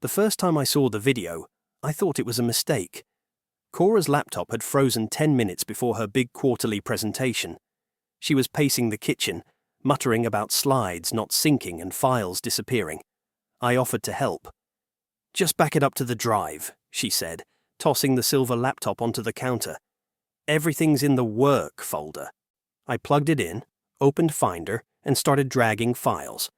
The first time I saw the video, I thought it was a mistake. Cora's laptop had frozen 10 minutes before her big quarterly presentation. She was pacing the kitchen, muttering about slides not syncing and files disappearing. I offered to help. "Just back it up to the drive," she said, tossing the silver laptop onto the counter. "Everything's in the work folder." I plugged it in, opened Finder, and started dragging files.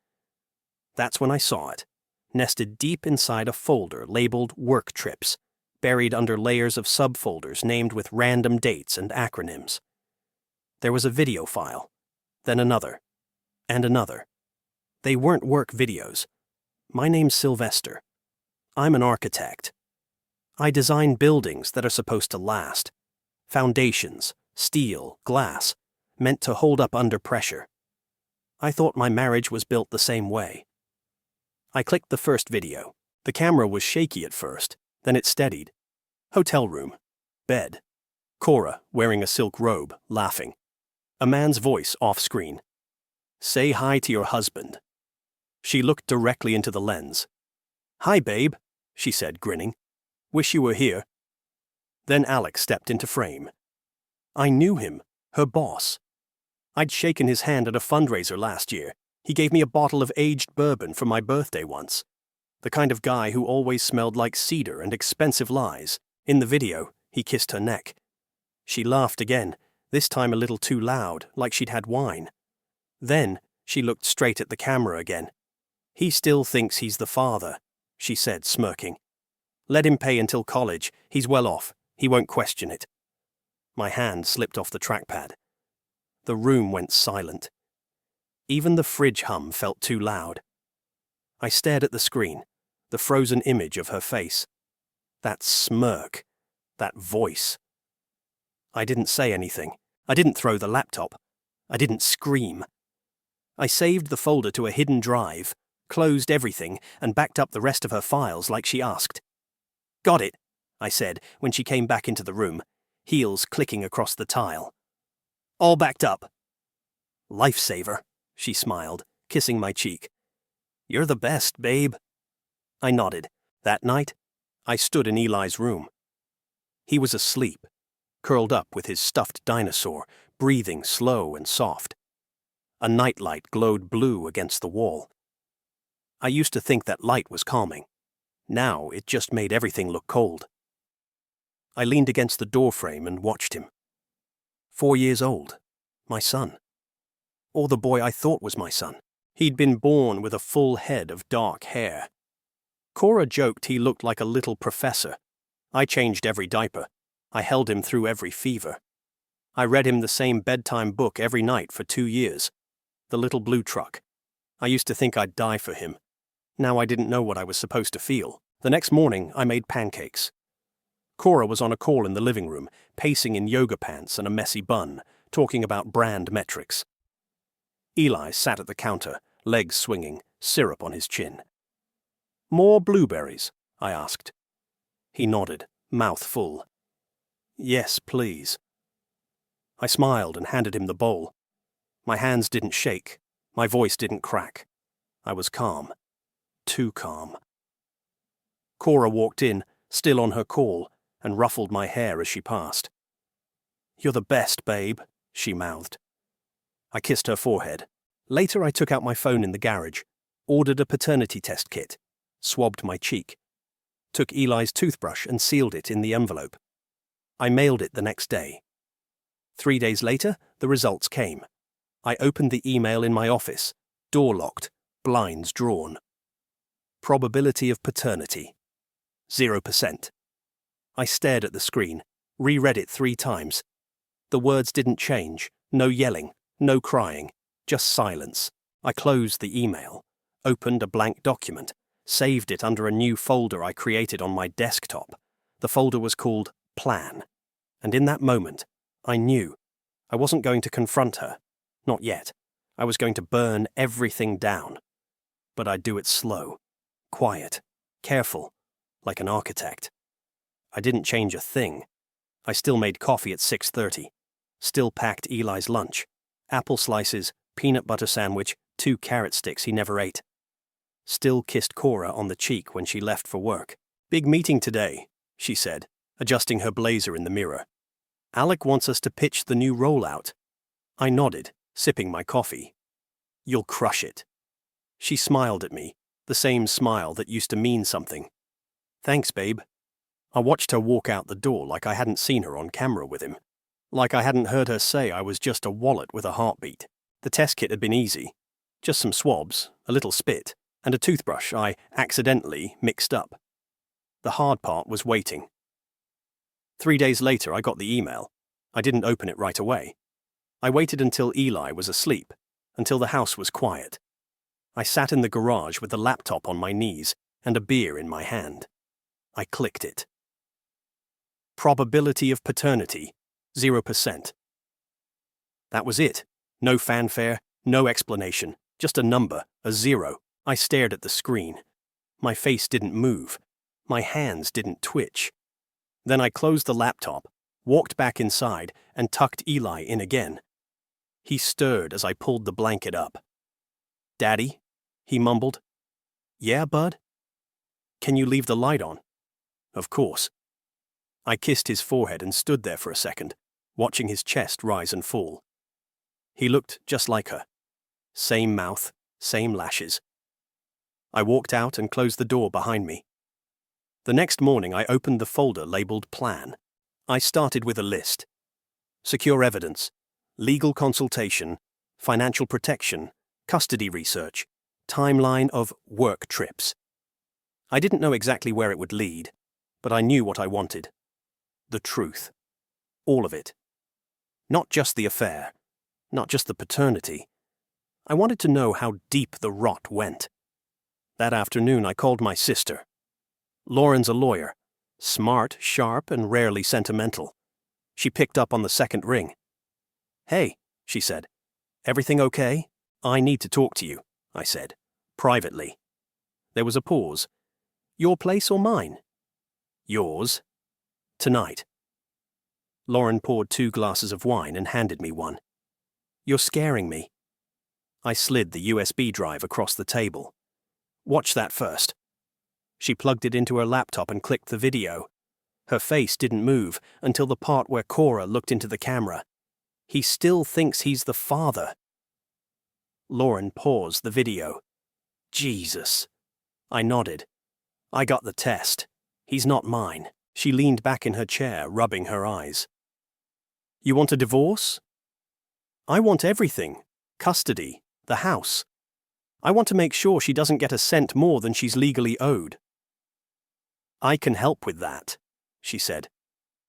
That's when I saw it, nested deep inside a folder labeled Work Trips, buried under layers of subfolders named with random dates and acronyms. There was a video file, then another, and another. They weren't work videos. My name's Sylvester. I'm an architect. I design buildings that are supposed to last. Foundations, steel, glass, meant to hold up under pressure. I thought my marriage was built the same way. I clicked the first video. The camera was shaky at first, then it steadied. Hotel room. Bed. Cora, wearing a silk robe, laughing. A man's voice off-screen. "Say hi to your husband." She looked directly into the lens. "Hi, babe," she said, grinning. "Wish you were here." Then Alex stepped into frame. I knew him, her boss. I'd shaken his hand at a fundraiser last year. He gave me a bottle of aged bourbon for my birthday once. The kind of guy who always smelled like cedar and expensive lies. In the video, he kissed her neck. She laughed again, this time a little too loud, like she'd had wine. Then, she looked straight at the camera again. "He still thinks he's the father," she said, smirking. "Let him pay until college. He's well off. He won't question it." My hand slipped off the trackpad. The room went silent. Even the fridge hum felt too loud. I stared at the screen, the frozen image of her face. That smirk, that voice. I didn't say anything. I didn't throw the laptop. I didn't scream. I saved the folder to a hidden drive, closed everything, and backed up the rest of her files like she asked. "Got it," I said when she came back into the room, heels clicking across the tile. "All backed up." "Lifesaver," she smiled, kissing my cheek. "You're the best, babe." I nodded. That night, I stood in Eli's room. He was asleep, curled up with his stuffed dinosaur, breathing slow and soft. A nightlight glowed blue against the wall. I used to think that light was calming. Now it just made everything look cold. I leaned against the doorframe and watched him. 4 years old. My son. Or the boy I thought was my son. He'd been born with a full head of dark hair. Cora joked he looked like a little professor. I changed every diaper. I held him through every fever. I read him the same bedtime book every night for 2 years. The Little Blue Truck. I used to think I'd die for him. Now I didn't know what I was supposed to feel. The next morning, I made pancakes. Cora was on a call in the living room, pacing in yoga pants and a messy bun, talking about brand metrics. Eli sat at the counter, legs swinging, syrup on his chin. "More blueberries?" I asked. He nodded, mouth full. "Yes, please." I smiled and handed him the bowl. My hands didn't shake. My voice didn't crack. I was calm. Too calm. Cora walked in, still on her call, and ruffled my hair as she passed. "You're the best, babe," she mouthed. I kissed her forehead. Later I took out my phone in the garage, ordered a paternity test kit, swabbed my cheek, took Eli's toothbrush and sealed it in the envelope. I mailed it the next day. 3 days later, the results came. I opened the email in my office, door locked, blinds drawn. Probability of paternity. 0%. I stared at the screen, reread it 3 times. The words didn't change, no yelling, no crying, just silence. I closed the email, opened a blank document, saved it under a new folder I created on my desktop. The folder was called Plan. And in that moment, I knew I wasn't going to confront her. Not yet. I was going to burn everything down. But I'd do it slow, quiet, careful, like an architect. I didn't change a thing. I still made coffee at 6:30. Still packed Eli's lunch. Apple slices, peanut butter sandwich, 2 carrot sticks he never ate. still kissed Cora on the cheek when she left for work. "Big meeting today," she said, adjusting her blazer in the mirror. "Alec wants us to pitch the new rollout." I nodded, sipping my coffee. "You'll crush it." She smiled at me, the same smile that used to mean something. "Thanks, babe." I watched her walk out the door like I hadn't seen her on camera with him. Like I hadn't heard her say I was just a wallet with a heartbeat. The test kit had been easy. Just some swabs, a little spit, and a toothbrush I accidentally mixed up. The hard part was waiting. 3 days later, I got the email. I didn't open it right away. I waited until Eli was asleep, until the house was quiet. I sat in the garage with the laptop on my knees and a beer in my hand. I clicked it. Probability of paternity, 0%. That was it. No fanfare, no explanation, just a number, a 0. I stared at the screen. My face didn't move. My hands didn't twitch. Then I closed the laptop, walked back inside, and tucked Eli in again. He stirred as I pulled the blanket up. "Daddy?" he mumbled. "Yeah, bud?" "Can you leave the light on?" "Of course." I kissed his forehead and stood there for a second, watching his chest rise and fall. He looked just like her. Same mouth, same lashes. I walked out and closed the door behind me. The next morning I opened the folder labeled Plan. I started with a list. Secure evidence, legal consultation, financial protection, custody research, timeline of work trips. I didn't know exactly where it would lead, but I knew what I wanted. The truth. All of it. Not just the affair, not just the paternity. I wanted to know how deep the rot went. That afternoon I called my sister. Lauren's a lawyer, smart, sharp, and rarely sentimental. She picked up on the second ring. "Hey," she said. "Everything okay?" "I need to talk to you," I said, privately. There was a pause. "Your place or mine?" "Yours. Tonight." Lauren poured 2 glasses of wine and handed me one. "You're scaring me." I slid the USB drive across the table. "Watch that first." She plugged it into her laptop and clicked the video. Her face didn't move until the part where Cora looked into the camera. "He still thinks he's the father." Lauren paused the video. "Jesus." I nodded. "I got the test. He's not mine." She leaned back in her chair, rubbing her eyes. "You want a divorce?" "I want everything. Custody, the house. I want to make sure she doesn't get a cent more than she's legally owed." "I can help with that," she said.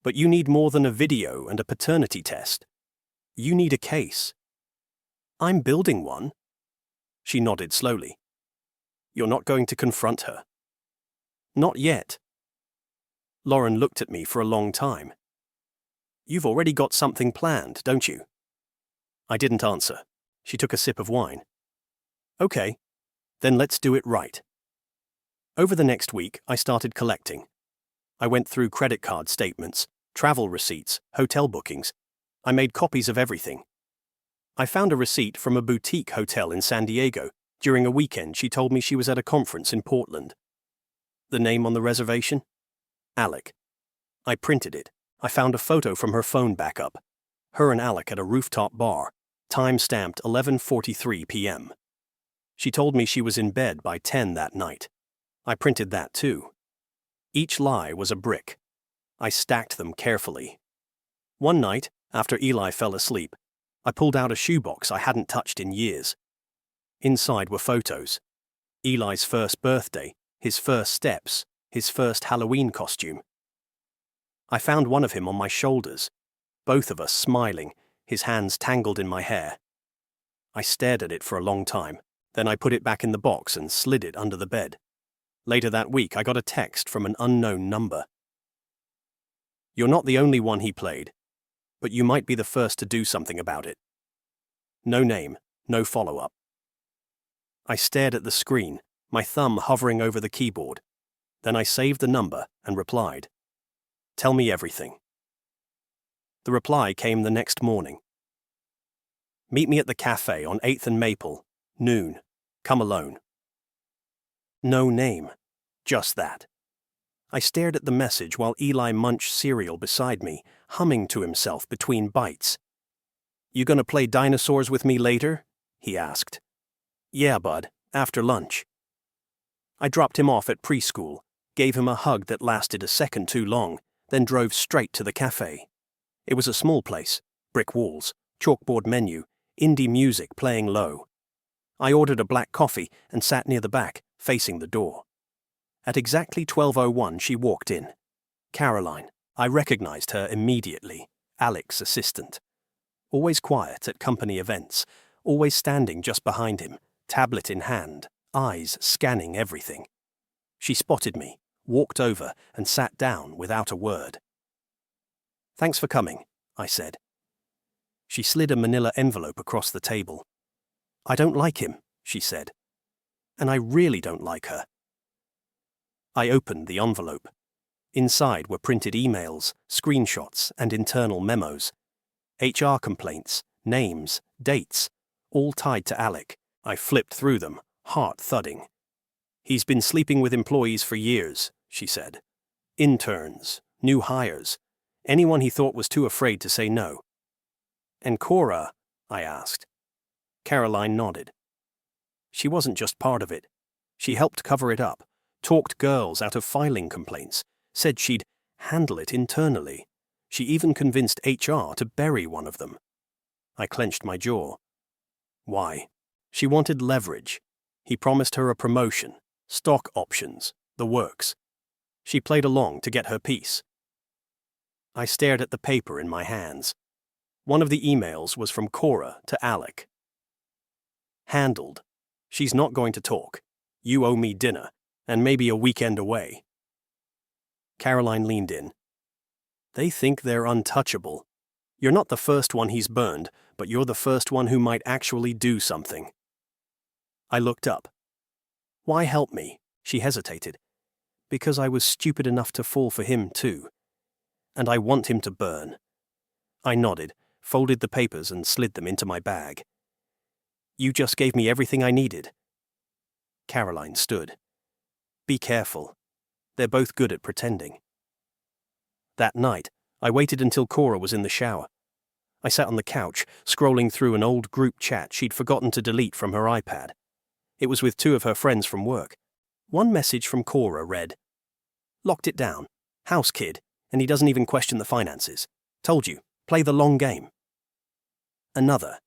"But you need more than a video and a paternity test. You need a case." "I'm building one." She nodded slowly. "You're not going to confront her?" "Not yet." Lauren looked at me for a long time. "You've already got something planned, don't you?" I didn't answer. She took a sip of wine. "Okay, then let's do it right." Over the next week, I started collecting. I went through credit card statements, travel receipts, hotel bookings. I made copies of everything. I found a receipt from a boutique hotel in San Diego. During a weekend, she told me she was at a conference in Portland. The name on the reservation? Alec. I printed it. I found a photo from her phone backup. Her and Alec at a rooftop bar, time stamped 11:43 p.m. She told me she was in bed by 10 that night. I printed that too. Each lie was a brick. I stacked them carefully. One night, after Eli fell asleep, I pulled out a shoebox I hadn't touched in years. Inside were photos. Eli's first birthday, his first steps, his first Halloween costume. I found one of him on my shoulders, both of us smiling, his hands tangled in my hair. I stared at it for a long time, then I put it back in the box and slid it under the bed. Later that week, I got a text from an unknown number. "You're not the only one he played, but you might be the first to do something about it." No name, no follow-up. I stared at the screen, my thumb hovering over the keyboard. Then I saved the number and replied, "Tell me everything." The reply came the next morning. "Meet me at the cafe on 8th and Maple, noon. Come alone." No name. Just that. I stared at the message while Eli munched cereal beside me, humming to himself between bites. "You gonna play dinosaurs with me later?" he asked. "Yeah, bud, after lunch." I dropped him off at preschool, gave him a hug that lasted a second too long, then drove straight to the cafe. It was a small place, brick walls, chalkboard menu, indie music playing low. I ordered a black coffee and sat near the back, facing the door. At exactly 12:01 she walked in. Caroline. I recognized her immediately, Alec's assistant. Always quiet at company events, always standing just behind him, tablet in hand, eyes scanning everything. She spotted me, walked over, and sat down without a word. "Thanks for coming," I said. She slid a manila envelope across the table. "I don't like him," she said. "And I really don't like her." I opened the envelope. Inside were printed emails, screenshots, and internal memos. HR complaints, names, dates, all tied to Alec. I flipped through them, heart thudding. "He's been sleeping with employees for years," she said. "Interns, new hires, anyone he thought was too afraid to say no." "And Cora?" I asked. Caroline nodded. "She wasn't just part of it. She helped cover it up, talked girls out of filing complaints, said she'd handle it internally. She even convinced HR to bury one of them." I clenched my jaw. "Why?" "She wanted leverage. He promised her a promotion, stock options, the works. She played along to get her piece." I stared at the paper in my hands. One of the emails was from Cora to Alec. "Handled. She's not going to talk. You owe me dinner, and maybe a weekend away." Caroline leaned in. "They think they're untouchable. You're not the first one he's burned, but you're the first one who might actually do something." I looked up. "Why help me?" She hesitated. "Because I was stupid enough to fall for him too. And I want him to burn." I nodded, folded the papers and slid them into my bag. "You just gave me everything I needed." Caroline stood. "Be careful. They're both good at pretending." That night, I waited until Cora was in the shower. I sat on the couch, scrolling through an old group chat she'd forgotten to delete from her iPad. It was with two of her friends from work. One message from Cora read, "Locked it down. House kid, and he doesn't even question the finances. Told you, play the long game." Another,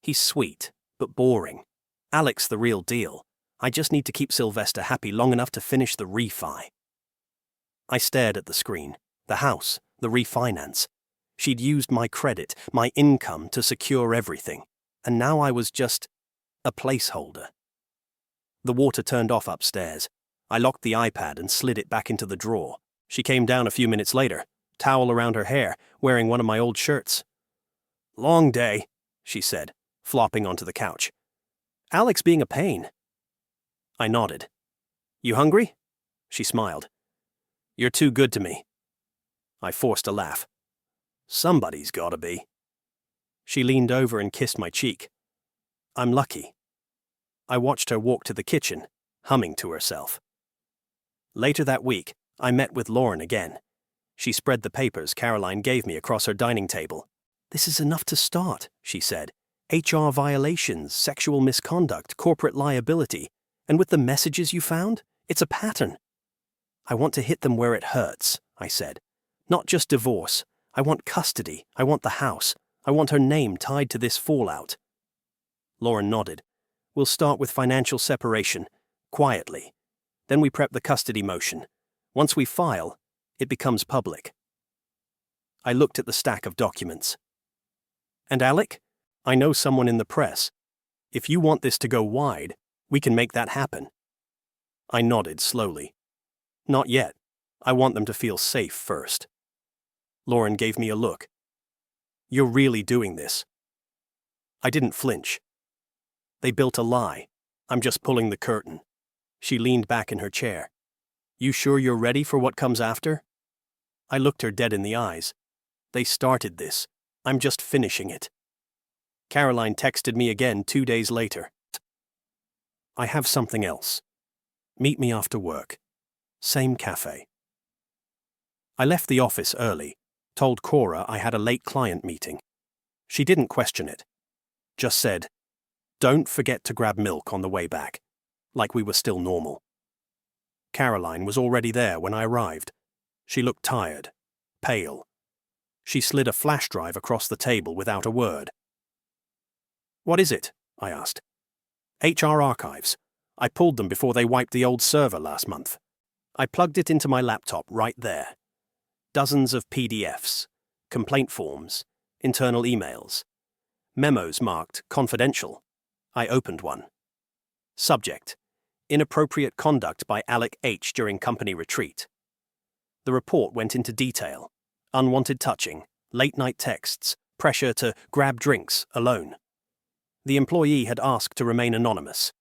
"He's sweet, but boring. Alec's the real deal. I just need to keep Sylvester happy long enough to finish the refi." I stared at the screen, the house, the refinance. She'd used my credit, my income to secure everything, and now I was just a placeholder. The water turned off upstairs. I locked the iPad and slid it back into the drawer. She came down a few minutes later, towel around her hair, wearing one of my old shirts. "Long day," she said, flopping onto the couch. "Alec's being a pain." I nodded. "You hungry?" She smiled. "You're too good to me." I forced a laugh. "Somebody's gotta be." She leaned over and kissed my cheek. "I'm lucky." I watched her walk to the kitchen, humming to herself. Later that week, I met with Lauren again. She spread the papers Caroline gave me across her dining table. "This is enough to start," she said. "HR violations, sexual misconduct, corporate liability. And with the messages you found, it's a pattern." "I want to hit them where it hurts," I said. "Not just divorce. I want custody. I want the house. I want her name tied to this fallout." Lauren nodded. "We'll start with financial separation, quietly. Then we prep the custody motion. Once we file, it becomes public." I looked at the stack of documents. "And Alec? I know someone in the press. If you want this to go wide, we can make that happen." I nodded slowly. "Not yet. I want them to feel safe first." Lauren gave me a look. "You're really doing this?" I didn't flinch. "They built a lie. I'm just pulling the curtain." She leaned back in her chair. "You sure you're ready for what comes after?" I looked her dead in the eyes. "They started this. I'm just finishing it." Caroline texted me again 2 days later. "I have something else." Meet me after work. Same cafe. I left the office early, told Cora I had a late client meeting. She didn't question it. Just said, "Don't forget to grab milk on the way back," like we were still normal. Caroline was already there when I arrived. She looked tired, pale. She slid a flash drive across the table without a word. "What is it?" I asked. "HR archives. I pulled them before they wiped the old server last month." I plugged it into my laptop right there. Dozens of PDFs, complaint forms, internal emails, memos marked confidential. I opened one. Subject: Inappropriate conduct by Alec H. during company retreat. The report went into detail. Unwanted touching, late-night texts, pressure to grab drinks alone. The employee had asked to remain anonymous.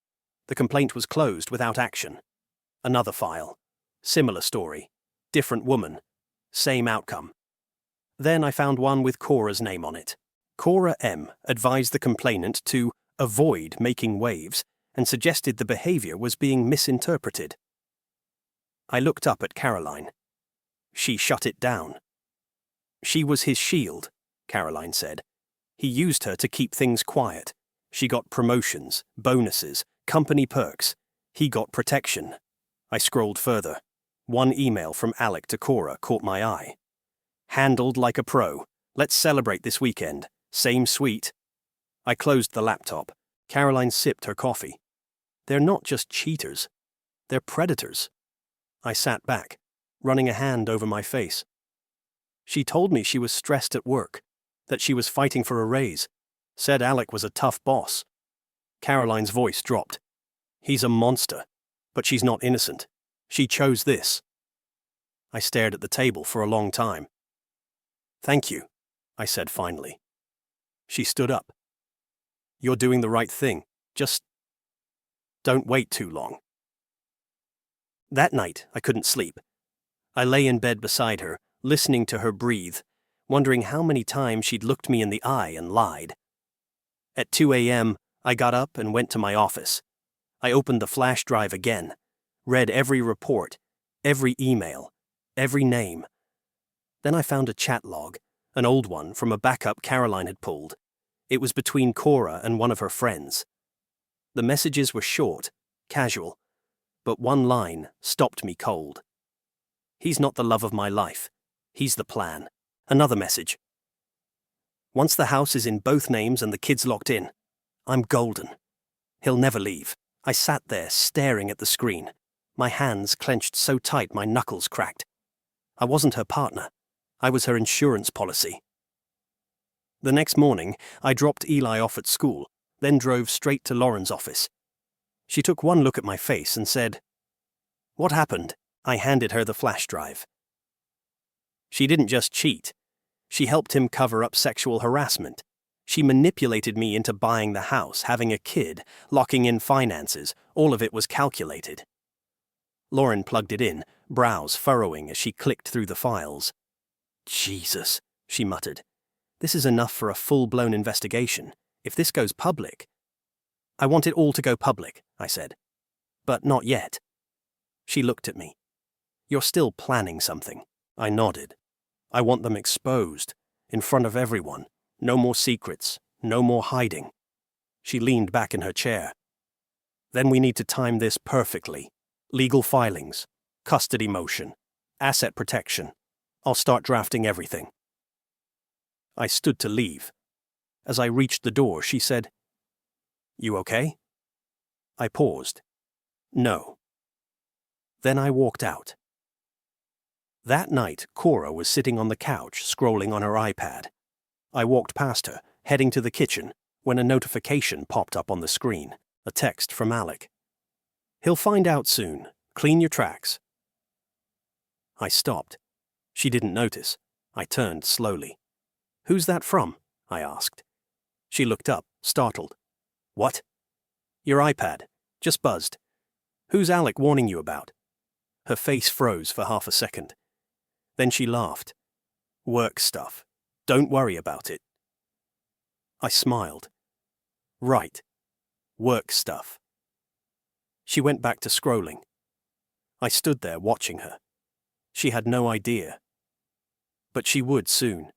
The complaint was closed without action. Another file. Similar story. Different woman. Same outcome. Then I found one with Cora's name on it. Cora M. advised the complainant to avoid making waves and suggested the behavior was being misinterpreted. I looked up at Caroline. She shut it down. She was his shield, Caroline said. He used her to keep things quiet. She got promotions, bonuses, company perks. He got protection. I scrolled further. One email from Alec to Cora caught my eye. "Handled like a pro. Let's celebrate this weekend. Same suite." I closed the laptop. Caroline sipped her coffee. They're not just cheaters. They're predators. I sat back, running a hand over my face. She told me she was stressed at work, that she was fighting for a raise. Said Alec was a tough boss. Caroline's voice dropped. "He's a monster, but she's not innocent. She chose this." I stared at the table for a long time. "Thank you," I said finally. She stood up. "You're doing the right thing. Just don't wait too long." That night, I couldn't sleep. I lay in bed beside her, listening to her breathe, wondering how many times she'd looked me in the eye and lied. At 2 a.m., I got up and went to my office. I opened the flash drive again, read every report, every email, every name. Then I found a chat log, an old one from a backup Caroline had pulled. It was between Cora and one of her friends. The messages were short, casual, but one line stopped me cold. "He's not the love of my life. He's the plan." Another message. "Once the house is in both names and the kids locked in, I'm golden. He'll never leave." I sat there staring at the screen, my hands clenched so tight my knuckles cracked. I wasn't her partner. I was her insurance policy. The next morning, I dropped Eli off at school, then drove straight to Lauren's office. She took one look at my face and said, "What happened?" I handed her the flash drive. She didn't just cheat. She helped him cover up sexual harassment. She manipulated me into buying the house, having a kid, locking in finances. All of it was calculated. Lauren plugged it in, brows furrowing as she clicked through the files. "Jesus," she muttered. "This is enough for a full-blown investigation. If this goes public..." "I want it all to go public," I said. "But not yet." She looked at me. "You're still planning something." I nodded. "I want them exposed, in front of everyone. No more secrets, no more hiding." She leaned back in her chair. "Then we need to time this perfectly. Legal filings, custody motion, asset protection. I'll start drafting everything." I stood to leave. As I reached the door, she said, "You okay?" I paused. "No." Then I walked out. That night, Cora was sitting on the couch, scrolling on her iPad. I walked past her, heading to the kitchen, when a notification popped up on the screen, a text from Alec. "He'll find out soon. Clean your tracks." I stopped. She didn't notice. I turned slowly. "Who's that from?" I asked. She looked up, startled. "What?" "Your iPad. Just buzzed. Who's Alec warning you about?" Her face froze for half a second. Then she laughed. "Work stuff. Don't worry about it." I smiled. "Right. Work stuff." She went back to scrolling. I stood there watching her. She had no idea. But she would soon.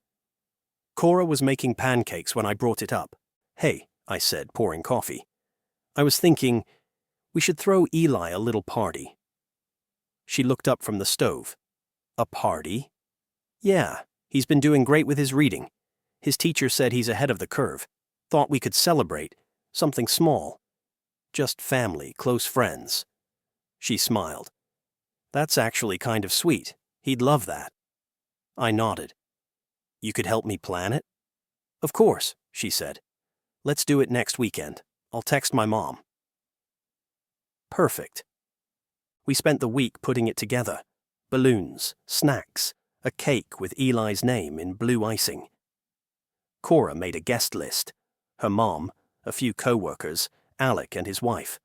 Cora was making pancakes when I brought it up. "Hey," I said, pouring coffee. "I was thinking, we should throw Eli a little party." She looked up from the stove. "A party?" "Yeah, he's been doing great with his reading. His teacher said he's ahead of the curve. Thought we could celebrate. Something small. Just family, close friends." She smiled. "That's actually kind of sweet. He'd love that." I nodded. "You could help me plan it?" "Of course," she said. "Let's do it next weekend. I'll text my mom." Perfect. We spent the week putting it together. Balloons, snacks, a cake with Eli's name in blue icing. Cora made a guest list. Her mom, a few co-workers, Alec and his wife.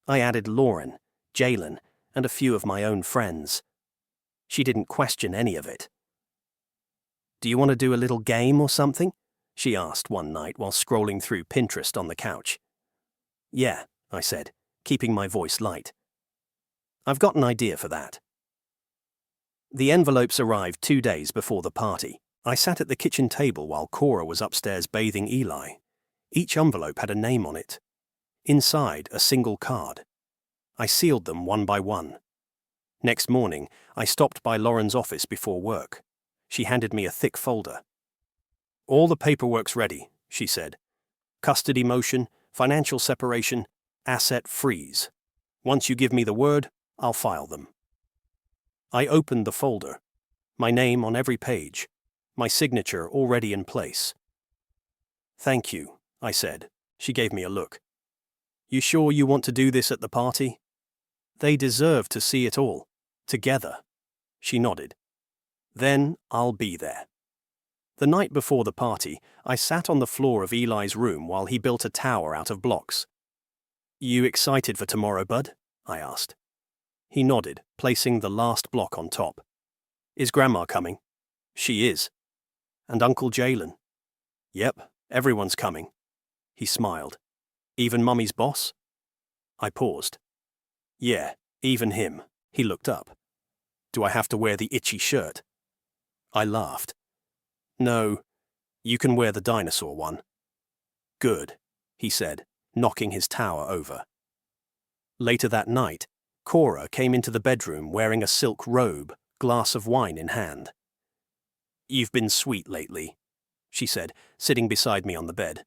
I added Lauren, Jalen, and a few of my own friends. She didn't question any of it. "Do you want to do a little game or something?" she asked one night while scrolling through Pinterest on the couch. "Yeah," I said, keeping my voice light. "I've got an idea for that." The envelopes arrived 2 days before the party. I sat at the kitchen table while Cora was upstairs bathing Eli. Each envelope had a name on it. Inside, a single card. I sealed them one by one. Next morning, I stopped by Lauren's office before work. She handed me a thick folder. "All the paperwork's ready," she said. "Custody motion, financial separation, asset freeze. Once you give me the word, I'll file them." I opened the folder. My name on every page. My signature already in place. "Thank you," I said. She gave me a look. "You sure you want to do this at the party?" "They deserve to see it all. Together." She nodded. "Then I'll be there." The night before the party, I sat on the floor of Eli's room while he built a tower out of blocks. "You excited for tomorrow, bud?" I asked. He nodded, placing the last block on top. "Is Grandma coming?" "She is." "And Uncle Jalen?" "Yep, everyone's coming." He smiled. "Even Mummy's boss?" I paused. "Yeah, even him." He looked up. "Do I have to wear the itchy shirt?" I laughed. "No, you can wear the dinosaur one." "Good," he said, knocking his tower over. Later that night, Cora came into the bedroom wearing a silk robe, glass of wine in hand. "You've been sweet lately," she said, sitting beside me on the bed.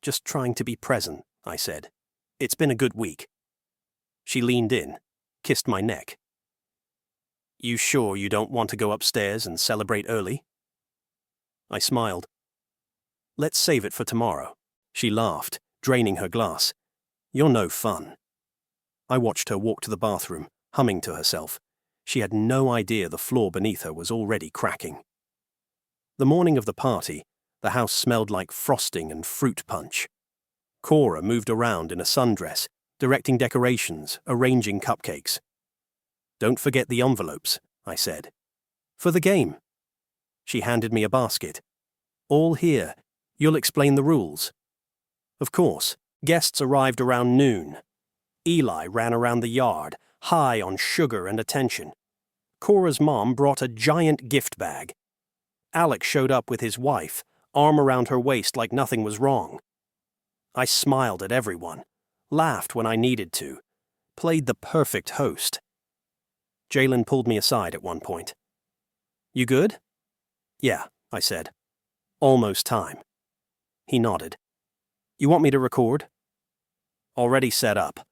"Just trying to be present," I said. "It's been a good week." She leaned in, kissed my neck. "You sure you don't want to go upstairs and celebrate early?" I smiled. "Let's save it for tomorrow." She laughed, draining her glass. "You're no fun." I watched her walk to the bathroom, humming to herself. She had no idea the floor beneath her was already cracking. The morning of the party, the house smelled like frosting and fruit punch. Cora moved around in a sundress, directing decorations, arranging cupcakes. "Don't forget the envelopes," I said. "For the game." She handed me a basket. "All here. You'll explain the rules." Of course, guests arrived around noon. Eli ran around the yard, high on sugar and attention. Cora's mom brought a giant gift bag. Alec showed up with his wife, arm around her waist like nothing was wrong. I smiled at everyone, laughed when I needed to, played the perfect host. Jalen pulled me aside at one point. "You good?" "Yeah," I said. "Almost time." He nodded. "You want me to record?" "Already set up."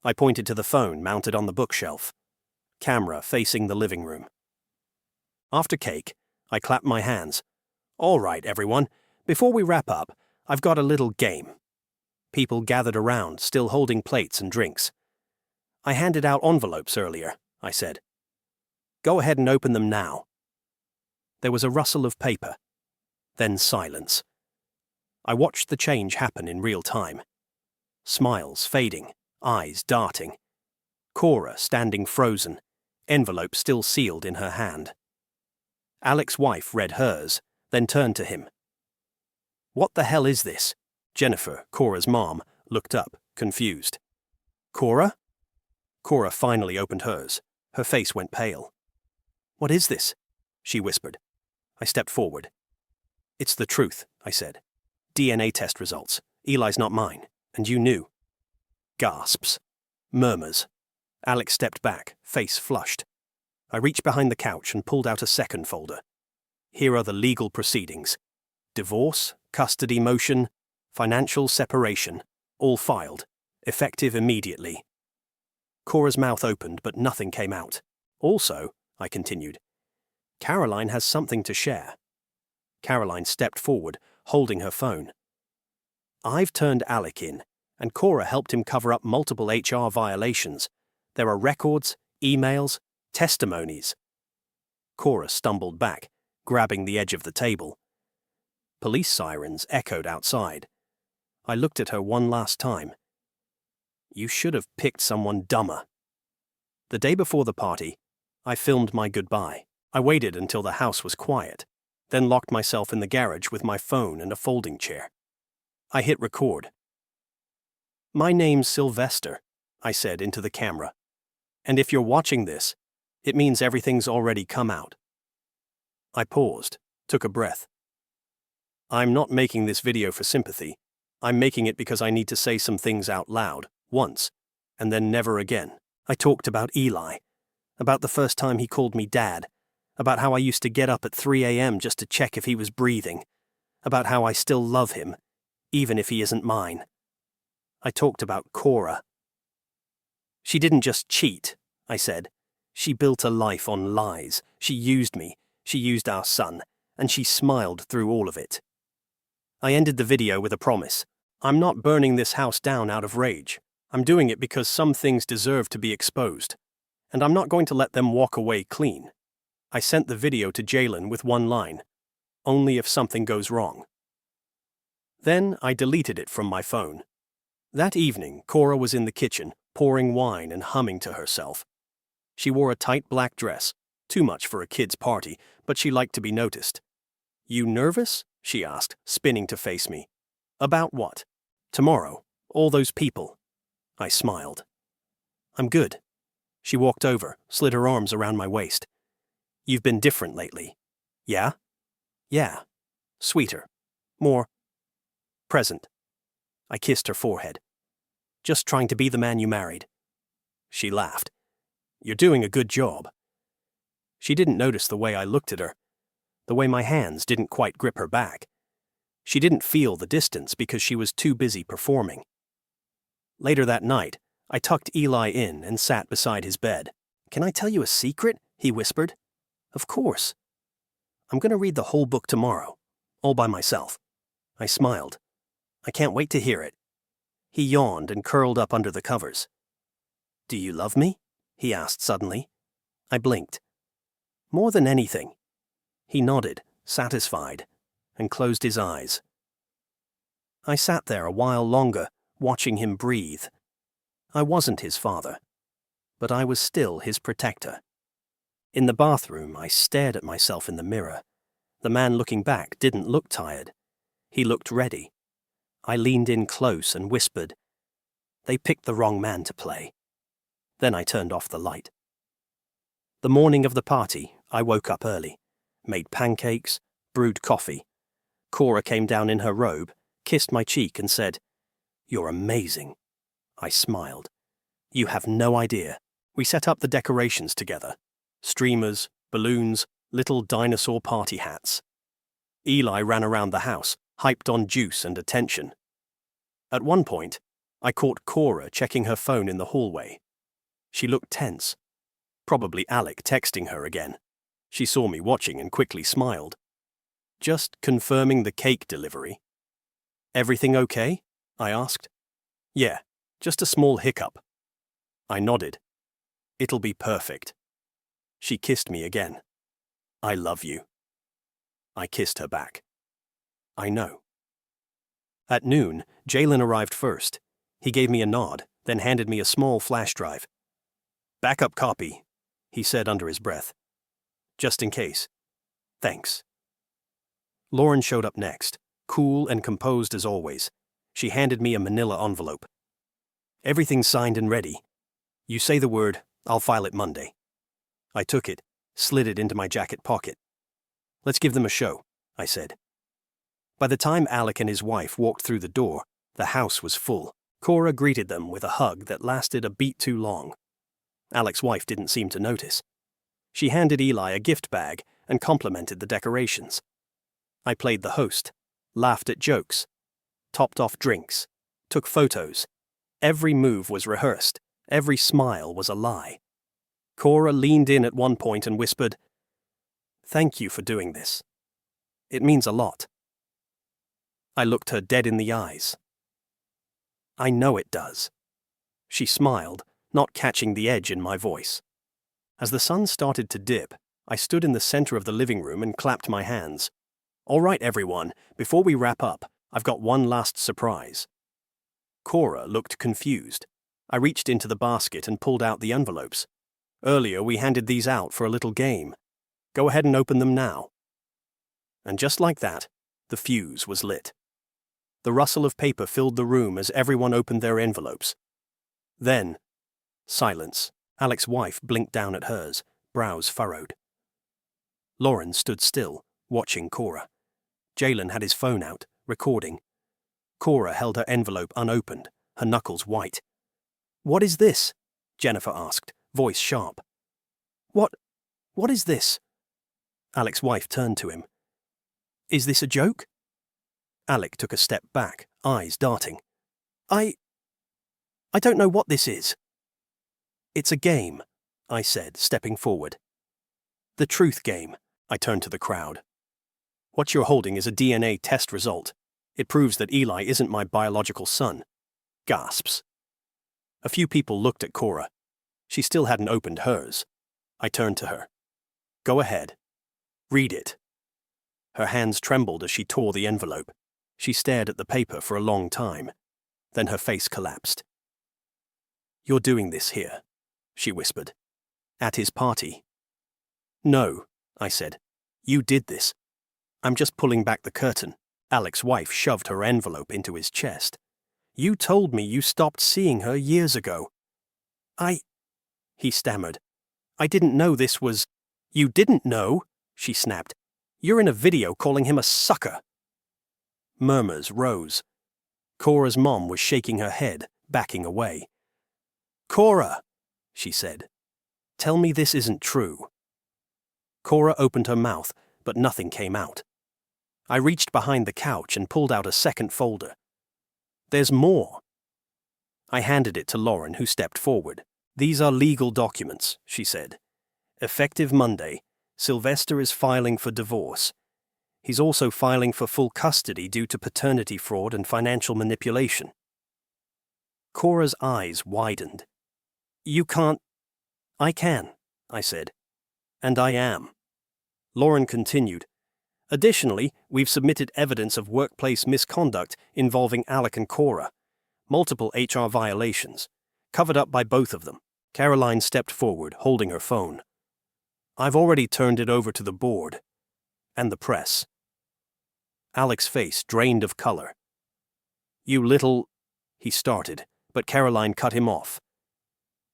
I pointed to the phone mounted on the bookshelf. Camera facing the living room. After cake, I clapped my hands. "All right, everyone. Before we wrap up, I've got a little game." People gathered around, still holding plates and drinks. "I handed out envelopes earlier," I said. "Go ahead and open them now." There was a rustle of paper. Then silence. I watched the change happen in real time. Smiles fading, eyes darting. Cora standing frozen, envelope still sealed in her hand. Alec's wife read hers, then turned to him. "What the hell is this?" Jennifer, Cora's mom, looked up, confused. "Cora?" Cora finally opened hers. Her face went pale. "What is this?" she whispered. I stepped forward. "It's the truth," I said. "DNA test results. Eli's not mine, and you knew." Gasps. Murmurs. Alex stepped back, face flushed. I reached behind the couch and pulled out a second folder. Here are the legal proceedings. Divorce, custody motion, financial separation, all filed, effective immediately. Cora's mouth opened, but nothing came out. "Also," I continued, "Caroline has something to share." Caroline stepped forward, holding her phone. "I've turned Alec in, and Cora helped him cover up multiple HR violations. There are records, emails, testimonies." Cora stumbled back, grabbing the edge of the table. Police sirens echoed outside. I looked at her one last time. "You should have picked someone dumber." The day before the party, I filmed my goodbye. I waited until the house was quiet, then locked myself in the garage with my phone and a folding chair. I hit record. "My name's Sylvester," I said into the camera. "And if you're watching this, it means everything's already come out." I paused, took a breath. "I'm not making this video for sympathy. I'm making it because I need to say some things out loud, once, and then never again." I talked about Eli, about the first time he called me Dad, about how I used to get up at 3 a.m. just to check if he was breathing, about how I still love him, even if he isn't mine. I talked about Cora. "She didn't just cheat," I said. "She built a life on lies. She used me. She used our son, and she smiled through all of it." I ended the video with a promise. I'm not burning this house down out of rage. I'm doing it because some things deserve to be exposed, and I'm not going to let them walk away clean. I sent the video to Jalen with one line: "Only if something goes wrong." Then I deleted it from my phone. That evening, Cora was in the kitchen, pouring wine and humming to herself. She wore a tight black dress, too much for a kid's party, but she liked to be noticed. "You nervous?" she asked, spinning to face me. "About what?" "Tomorrow. All those people." I smiled. "I'm good." She walked over, slid her arms around my waist. "You've been different lately." "Yeah?" "Yeah. Sweeter. More present." I kissed her forehead. "Just trying to be the man you married." She laughed. "You're doing a good job." She didn't notice the way I looked at her, the way my hands didn't quite grip her back. She didn't feel the distance because she was too busy performing. Later that night, I tucked Eli in and sat beside his bed. "Can I tell you a secret?" he whispered. "Of course." "I'm going to read the whole book tomorrow, all by myself." I smiled. "I can't wait to hear it." He yawned and curled up under the covers. "Do you love me?" he asked suddenly. I blinked. "More than anything." He nodded, satisfied, and closed his eyes. I sat there a while longer, watching him breathe. I wasn't his father, but I was still his protector. In the bathroom, I stared at myself in the mirror. The man looking back didn't look tired. He looked ready. I leaned in close and whispered, "They picked the wrong man to play." Then I turned off the light. The morning of the party, I woke up early, made pancakes, brewed coffee. Cora came down in her robe, kissed my cheek and said, "You're amazing." I smiled. "You have no idea." We set up the decorations together. Streamers, balloons, little dinosaur party hats. Eli ran around the house, hyped on juice and attention. At one point, I caught Cora checking her phone in the hallway. She looked tense. Probably Alec texting her again. She saw me watching and quickly smiled. "Just confirming the cake delivery." "Everything okay?" I asked. "Yeah, just a small hiccup." I nodded. "It'll be perfect." She kissed me again. "I love you." I kissed her back. "I know." At noon, Jalen arrived first. He gave me a nod, then handed me a small flash drive. "Backup copy," he said under his breath. "Just in case." "Thanks." Lauren showed up next, cool and composed as always. She handed me a manila envelope. "Everything's signed and ready. You say the word, I'll file it Monday. I took it, slid it into my jacket pocket. Let's give them a show, I said. By the time Alec and his wife walked through the door, the house was full. Cora greeted them with a hug that lasted a beat too long. Alec's wife didn't seem to notice. She handed Eli a gift bag and complimented the decorations. I played the host, laughed at jokes, topped off drinks, took photos. Every move was rehearsed, every smile was a lie. Cora leaned in at one point and whispered, "Thank you for doing this. It means a lot." I looked her dead in the eyes. "I know it does." She smiled, not catching the edge in my voice. As the sun started to dip, I stood in the center of the living room and clapped my hands. "All right, everyone, before we wrap up, I've got one last surprise." Cora looked confused. I reached into the basket and pulled out the envelopes. "Earlier we handed these out for a little game. Go ahead and open them now." And just like that, the fuse was lit. The rustle of paper filled the room as everyone opened their envelopes. Then, silence. Alec's wife blinked down at hers, brows furrowed. Lauren stood still, watching Cora. Jalen had his phone out, recording. Cora held her envelope unopened, her knuckles white. "What is this?" Jennifer asked, voice sharp. What is this?" Alec's wife turned to him. "Is this a joke?" Alec took a step back, eyes darting. I don't know what this is." "It's a game," I said, stepping forward. "The truth game." I turned to the crowd. "What you're holding is a DNA test result. It proves that Eli isn't my biological son." Gasps. A few people looked at Cora. She still hadn't opened hers. I turned to her. "Go ahead. Read it." Her hands trembled as she tore the envelope. She stared at the paper for a long time. Then her face collapsed. "You're doing this here," she whispered. "At his party." "No," I said. "You did this." "I'm just pulling back the curtain." Alec's wife shoved her envelope into his chest. "You told me you stopped seeing her years ago." He stammered. "I didn't know this was—" "You didn't know?" she snapped. "You're in a video calling him a sucker." Murmurs rose. Cora's mom was shaking her head, backing away. "Cora," she said, "tell me this isn't true." Cora opened her mouth, but nothing came out. I reached behind the couch and pulled out a second folder. "There's more." I handed it to Lauren, who stepped forward. "These are legal documents," she said. "Effective Monday, Sylvester is filing for divorce. He's also filing for full custody due to paternity fraud and financial manipulation." Cora's eyes widened. "You can't—" "I can," I said. "And I am." Lauren continued. "Additionally, we've submitted evidence of workplace misconduct involving Alec and Cora. Multiple HR violations, covered up by both of them." Caroline stepped forward, holding her phone. "I've already turned it over to the board. And the press." Alec's face drained of color. "You little—" he started, but Caroline cut him off.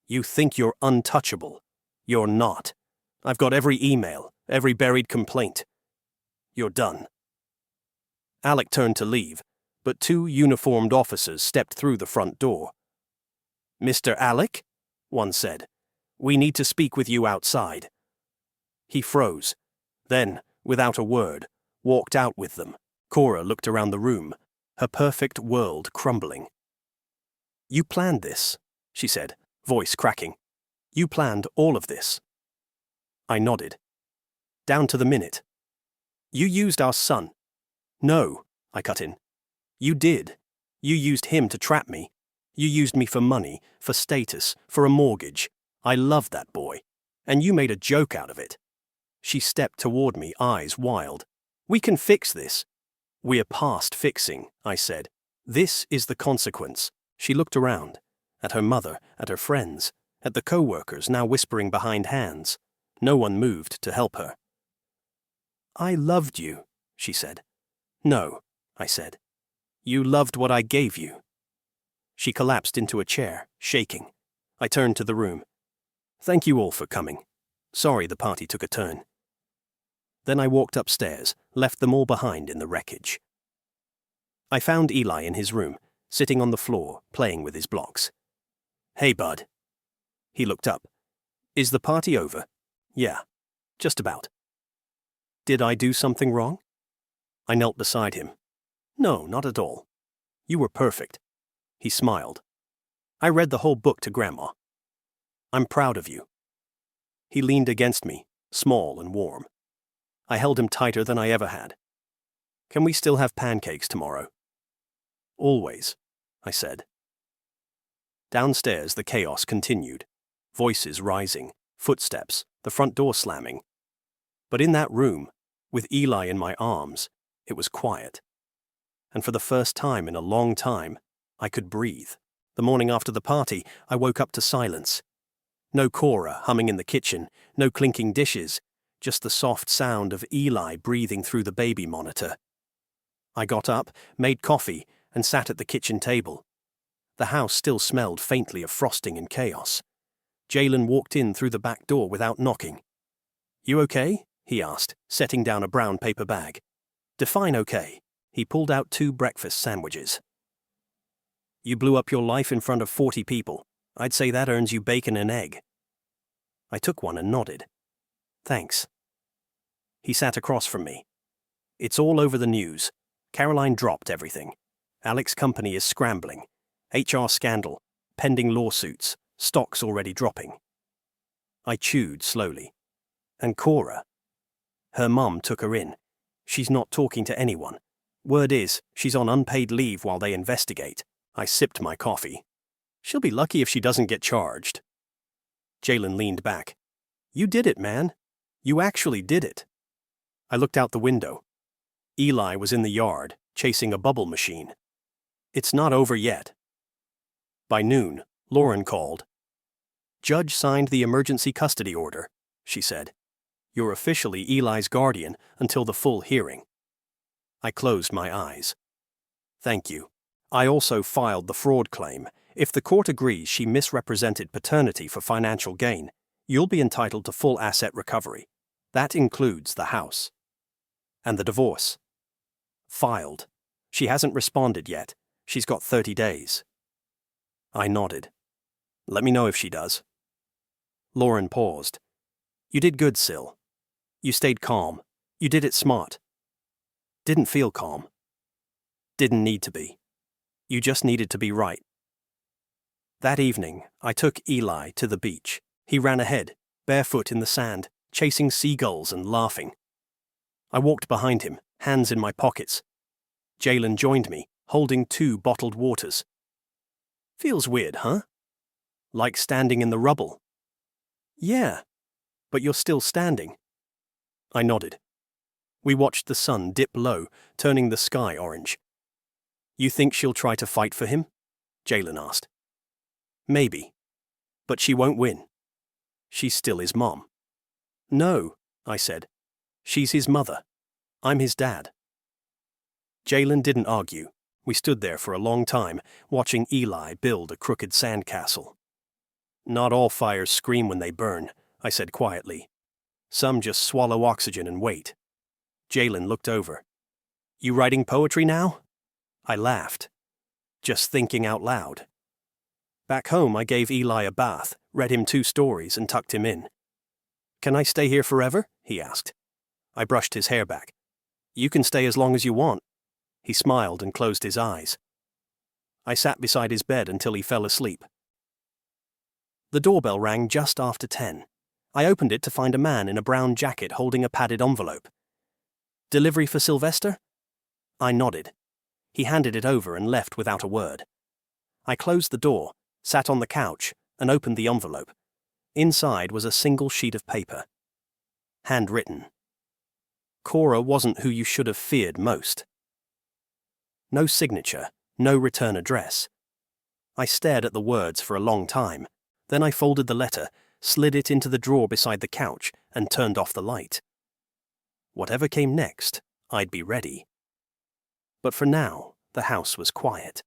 "You think you're untouchable. You're not. I've got every email, every buried complaint. You're done." Alec turned to leave, but two uniformed officers stepped through the front door. "Mr. Alec?" one said. "We need to speak with you outside." He froze, then, without a word, walked out with them. Cora looked around the room, her perfect world crumbling. "You planned this," she said, voice cracking. "You planned all of this." I nodded. "Down to the minute." "You used our son." "No," I cut in. "You did. You used him to trap me. You used me for money, for status, for a mortgage. I loved that boy. And you made a joke out of it." She stepped toward me, eyes wild. "We can fix this." "We're past fixing," I said. "This is the consequence." She looked around, at her mother, at her friends, at the co-workers now whispering behind hands. No one moved to help her. "I loved you," she said. "No," I said. "You loved what I gave you." She collapsed into a chair, shaking. I turned to the room. Thank you all for coming. Sorry the party took a turn. Then I walked upstairs, left them all behind in the wreckage. I found Eli in his room, sitting on the floor, playing with his blocks. Hey, bud. He looked up. Is the party over? Yeah, just about. Did I do something wrong? I knelt beside him. No, not at all. You were perfect. He smiled. I read the whole book to Grandma. I'm proud of you. He leaned against me, small and warm. I held him tighter than I ever had. Can we still have pancakes tomorrow? Always, I said. Downstairs the chaos continued. Voices rising, footsteps, the front door slamming. But in that room, with Eli in my arms, it was quiet. And for the first time in a long time, I could breathe. The morning after the party, I woke up to silence. No Cora humming in the kitchen, no clinking dishes, just the soft sound of Eli breathing through the baby monitor. I got up, made coffee, and sat at the kitchen table. The house still smelled faintly of frosting and chaos. Jalen walked in through the back door without knocking. You okay? He asked, setting down a brown paper bag. Define okay. He pulled out 2 breakfast sandwiches. You blew up your life in front of 40 people. I'd say that earns you bacon and egg. I took one and nodded. Thanks. He sat across from me. It's all over the news. Caroline dropped everything. Alec's company is scrambling. HR scandal, pending lawsuits, stocks already dropping. I chewed slowly. And Cora? Her mum took her in. She's not talking to anyone. Word is, she's on unpaid leave while they investigate. I sipped my coffee. She'll be lucky if she doesn't get charged. Jalen leaned back. You did it, man. You actually did it. I looked out the window. Eli was in the yard, chasing a bubble machine. It's not over yet. By noon, Lauren called. Judge signed the emergency custody order, she said. You're officially Eli's guardian until the full hearing. I closed my eyes. Thank you. I also filed the fraud claim. If the court agrees she misrepresented paternity for financial gain, you'll be entitled to full asset recovery. That includes the house. And the divorce. Filed. She hasn't responded yet. She's got 30 days. I nodded. Let me know if she does. Lauren paused. You did good, Sil. You stayed calm. You did it smart. Didn't feel calm. Didn't need to be. You just needed to be right. That evening, I took Eli to the beach. He ran ahead, barefoot in the sand, chasing seagulls and laughing. I walked behind him, hands in my pockets. Jalen joined me, holding 2 bottled waters. Feels weird, huh? Like standing in the rubble. Yeah, but you're still standing. I nodded. We watched the sun dip low, turning the sky orange. You think she'll try to fight for him? Jalen asked. Maybe. But she won't win. She's still his mom. No, I said. She's his mother. I'm his dad. Jalen didn't argue. We stood there for a long time, watching Eli build a crooked sandcastle. Not all fires scream when they burn, I said quietly. Some just swallow oxygen and wait. Jalen looked over. You writing poetry now? I laughed. Just thinking out loud. Back home, I gave Eli a bath, read him 2 stories, and tucked him in. Can I stay here forever? He asked. I brushed his hair back. You can stay as long as you want. He smiled and closed his eyes. I sat beside his bed until he fell asleep. The doorbell rang just after 10. I opened it to find a man in a brown jacket holding a padded envelope. Delivery for Sylvester? I nodded. He handed it over and left without a word. I closed the door, sat on the couch, and opened the envelope. Inside was a single sheet of paper. Handwritten. Cora wasn't who you should have feared most. No signature, no return address. I stared at the words for a long time. Then I folded the letter, slid it into the drawer beside the couch, and turned off the light. Whatever came next, I'd be ready. But for now, the house was quiet.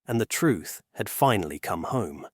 And the truth had finally come home.